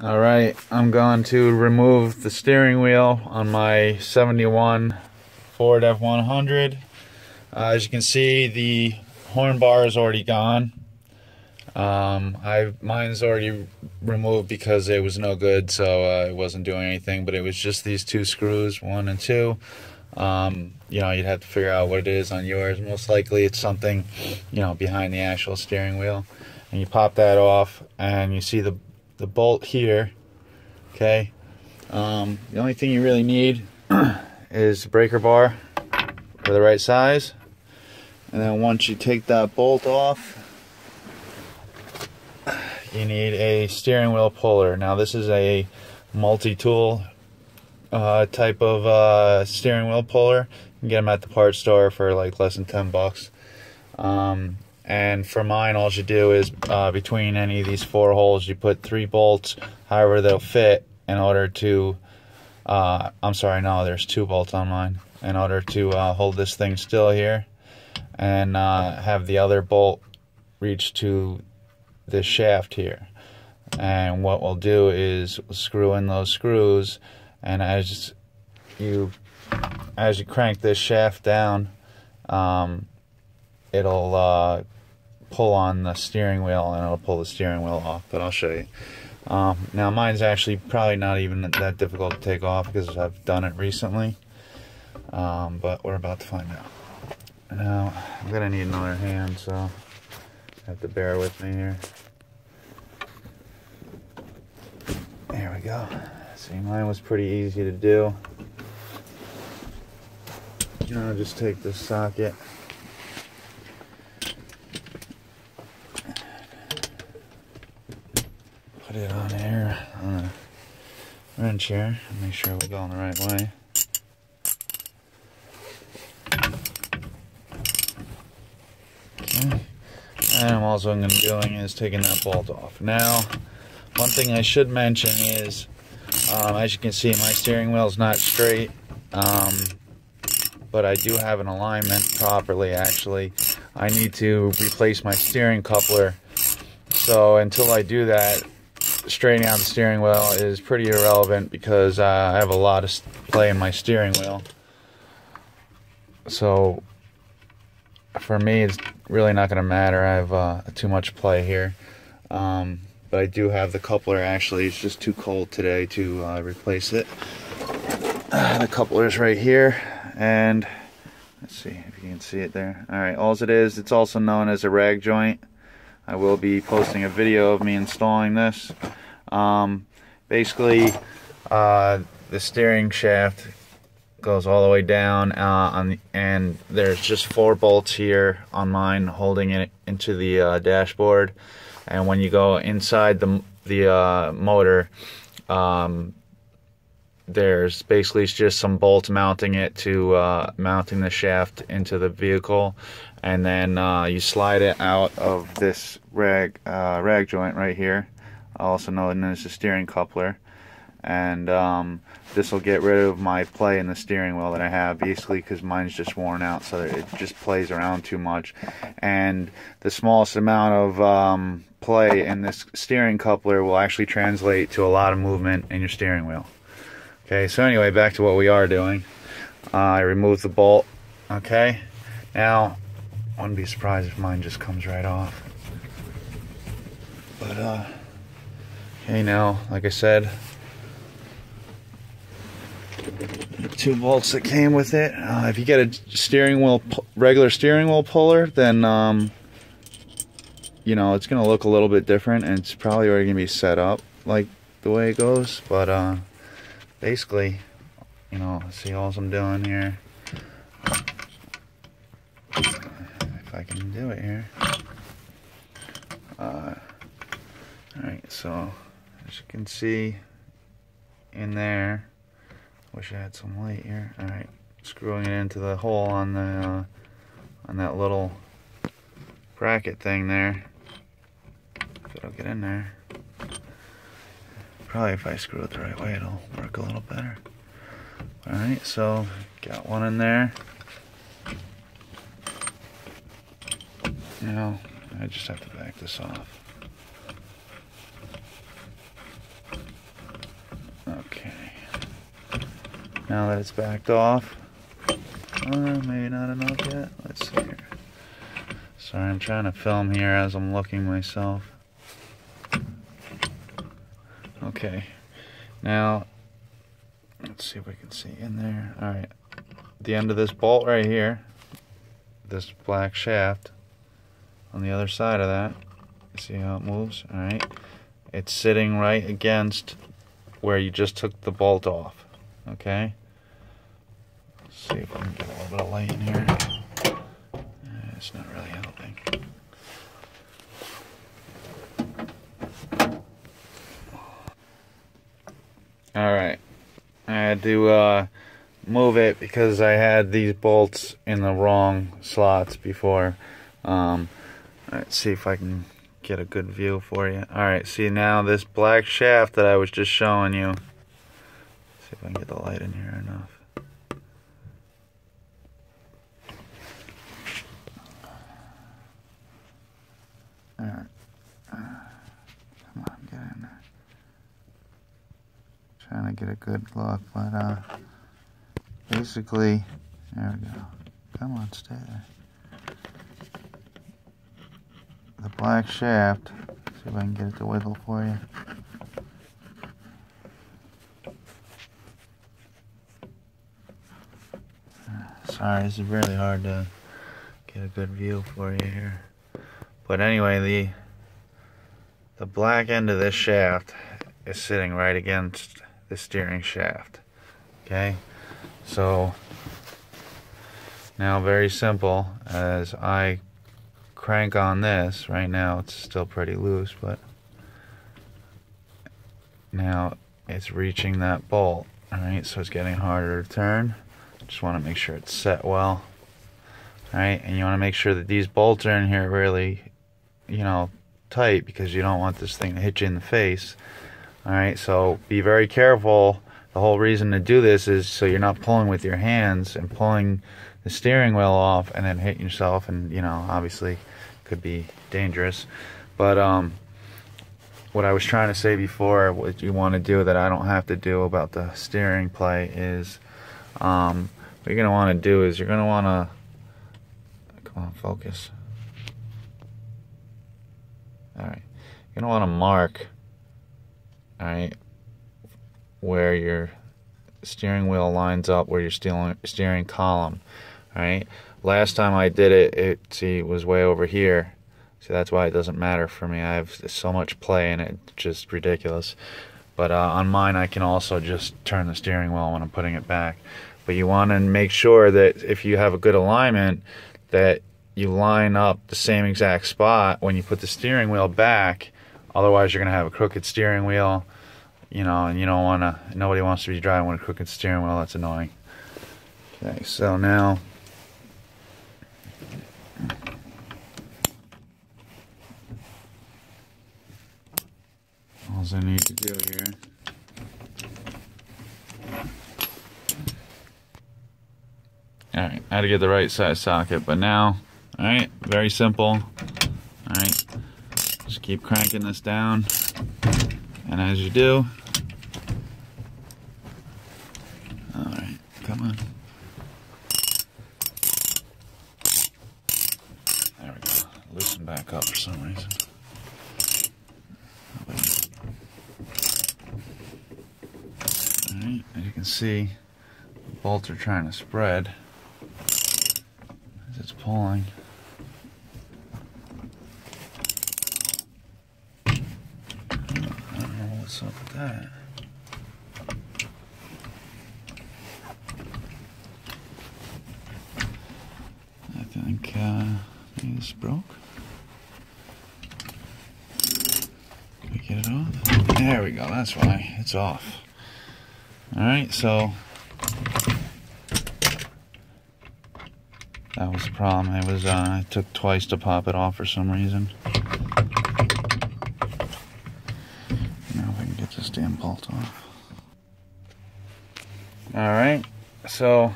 Alright, I'm going to remove the steering wheel on my 71 Ford F100. As you can see, the horn bar is already gone. Mine's already removed because it was no good, so it wasn't doing anything, but it was just these two screws, 1 and 2. You'd have to figure out what it is on yours. Most likely it's something, behind the actual steering wheel. And you pop that off, and you see the bolt here. Okay. The only thing you really need is the breaker bar for the right size. And then once you take that bolt off, you need a steering wheel puller. Now this is a multi-tool type of steering wheel puller. You can get them at the parts store for like less than $10. And for mine, all you do is between any of these 4 holes, you put 3 bolts, however they'll fit, in order to, I'm sorry, no, there's 2 bolts on mine, in order to hold this thing still here, and have the other bolt reach to this shaft here. And what we'll do is screw in those screws, and as you crank this shaft down, it'll pull on the steering wheel, and it'll pull the steering wheel off. But I'll show you. Now mine's actually probably not even that difficult to take off because I've done it recently, but we're about to find out. Now I'm gonna need another hand, so you have to bear with me here. There we go. See, mine was pretty easy to do. I'll just take this socket, put it on here on a wrench here, and make sure we're going the right way. Okay. And I'm also going to be doing is taking that bolt off. Now, one thing I should mention is, as you can see, my steering wheel is not straight, but I do have an alignment properly. Actually, I need to replace my steering coupler. So until I do that, straightening out the steering wheel is pretty irrelevant because I have a lot of play in my steering wheel. So for me, it's really not going to matter. I have too much play here. But I do have the coupler. Actually, it's just too cold today to replace it. The coupler is right here, and let's see if you can see it there. Alright, all it is, it's also known as a rag joint. I will be posting a video of me installing this. Basically, the steering shaft goes all the way down, and there's just 4 bolts here on mine holding it into the dashboard. And when you go inside the motor, there's basically just some bolts mounting it to mounting the shaft into the vehicle, and then you slide it out of this rag joint right here, also known as the steering coupler, and this will get rid of my play in the steering wheel that I have, basically because mine's just worn out, so it just plays around too much. And the smallest amount of play in this steering coupler will actually translate to a lot of movement in your steering wheel. Okay, so anyway, back to what we are doing. I removed the bolt. Okay, now I wouldn't be surprised if mine just comes right off. But okay, now like I said, 2 bolts that came with it. If you get a regular steering wheel puller, then it's gonna look a little bit different, and it's probably already gonna be set up like the way it goes. But basically, see all I'm doing here. If I can do it here. Alright, so as you can see in there, wish I had some light here. Alright, screwing it into the hole on the on that little bracket thing there. If it'll get in there. Probably if I screw it the right way, it'll work a little better. Alright, so got one in there. Now I just have to back this off. Now that it's backed off. Maybe not enough yet. Let's see here. Sorry, I'm trying to film here as I'm looking myself. Okay. Now, let's see if we can see in there. Alright. The end of this bolt right here, this black shaft, on the other side of that, see how it moves? Alright. It's sitting right against where you just took the bolt off. Okay? Let's see if I can get a little bit of light in here. It's not really helping. Alright. I had to move it because I had these bolts in the wrong slots before. Let's see if I can get a good view for you. Alright, see now this black shaft that I was just showing you. See if I can get the light in here enough. Alright. Come on, get in there. Trying to get a good look, but basically, there we go. Come on, stay there. The black shaft, see if I can get it to wiggle for you. Sorry, this is really hard to get a good view for you here. But anyway, the black end of this shaft is sitting right against the steering shaft. Okay, so now very simple. As I crank on this, right now it's still pretty loose, but now it's reaching that bolt. Alright, so it's getting harder to turn. Just want to make sure it's set well. Alright, and you want to make sure that these bolts are in here really, tight, because you don't want this thing to hit you in the face. Alright, so be very careful. The whole reason to do this is so you're not pulling with your hands and pulling the steering wheel off and then hitting yourself, and obviously could be dangerous. But what I was trying to say before, what you want to do that I don't have to do about the steering play is what you're going to want to do is you're going to want to, come on, focus. Alright, you're going to want to mark, alright, where your steering wheel lines up, where your steering column. Alright, last time I did it, it was way over here. See, that's why it doesn't matter for me. I have so much play in it, it's just ridiculous. But on mine, I can also just turn the steering wheel when I'm putting it back. But you want to make sure that if you have a good alignment, that you line up the same exact spot when you put the steering wheel back. Otherwise, you're going to have a crooked steering wheel, and you don't want to, nobody wants to be driving with a crooked steering wheel. That's annoying. Okay, so now all I need to do here alright, I had to get the right size socket, but now, alright, very simple. Alright, just keep cranking this down, and as you do, alright, come on. There we go. Loosen back up for some reason. Alright, as you can see, the bolts are trying to spread as it's pulling. I don't know what's up with that. I think maybe this broke. Can we get it off? There we go, that's why it's off. Alright, so that was the problem. It was it took twice to pop it off for some reason. Now if I can get this damn bolt off. Alright, so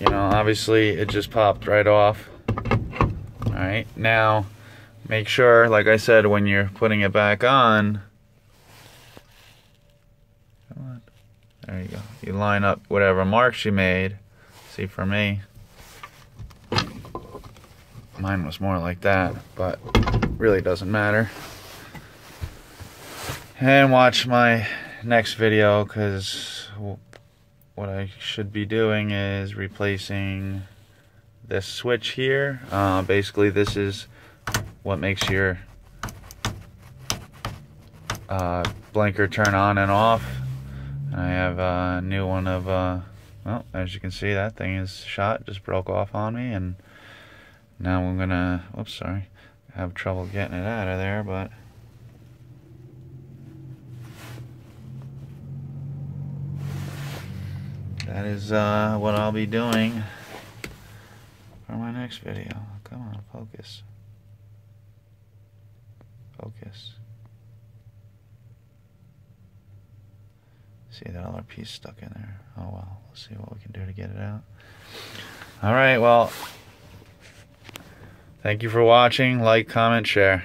obviously it just popped right off. Alright, now make sure, like I said, when you're putting it back on, come on, there you You line up whatever marks you made. See, for me, mine was more like that, but really doesn't matter. And watch my next video, because what I should be doing is replacing this switch here. Basically, this is what makes your blinker turn on and off. And I have a new one of, well, as you can see, that thing is shot, just broke off on me, and now I'm gonna, oops, sorry, have trouble getting it out of there, but that is what I'll be doing for my next video. Come on, focus. Focus. See that other piece stuck in there. Oh well, let's see what we can do to get it out. Alright, well, thank you for watching. Like, comment, share.